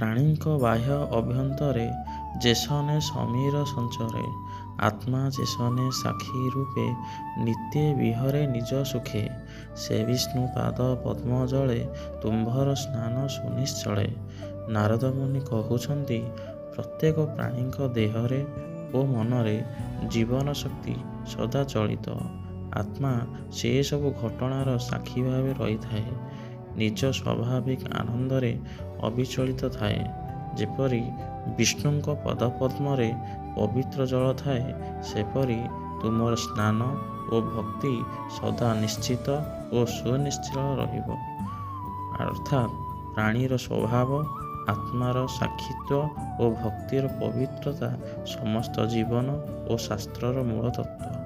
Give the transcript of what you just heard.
ପ୍ରାଣୀଙ୍କ ବାହ୍ୟ ଅଭ୍ୟନ୍ତରେ ଯେସନେ ସମୀର ସଞ୍ଚରେ, ଆତ୍ମା ଯେସନେ ସାକ୍ଷୀ ରୂପେ ନିତ୍ୟ ବିହରେ ନିଜ ସୁଖେ। ସେ ବିଷ୍ଣୁ ପାଦ ପଦ୍ମ ଜଳେ ତୁମ୍ଭର ସ୍ନାନ ସୁନିଶ୍ଚଳେ। ନାରଦ ମୁନି କହୁଛନ୍ତି, ପ୍ରତ୍ୟେକ ପ୍ରାଣୀଙ୍କ ଦେହରେ ଓ ମନରେ ଜୀବନ ଶକ୍ତି ସଦା ଚଳିତ। ଆତ୍ମା ସେସବୁ ଘଟଣାର ସାକ୍ଷୀ ଭାବେ ରହିଥାଏ। ନିଜ ସ୍ୱାଭାବିକ ଆନନ୍ଦରେ ଅବିଚଳିତ ଥାଏ। ଯେପରି ବିଷ୍ଣୁଙ୍କ ପଦପଦ୍ମରେ ପବିତ୍ର ଜଳ ଥାଏ, ସେପରି ତୁମର ସ୍ନାନ ଓ ଭକ୍ତି ସଦା ନିଶ୍ଚିତ ଓ ସୁନିଶ୍ଚଳ ରହିବ। ଅର୍ଥାତ୍ ପ୍ରାଣୀର ସ୍ୱଭାବ, ଆତ୍ମାର ସାକ୍ଷିତ୍ୱ ଓ ଭକ୍ତିର ପବିତ୍ରତା ସମସ୍ତ ଜୀବନ ଓ ଶାସ୍ତ୍ରର ମୂଳ ତତ୍ତ୍ୱ।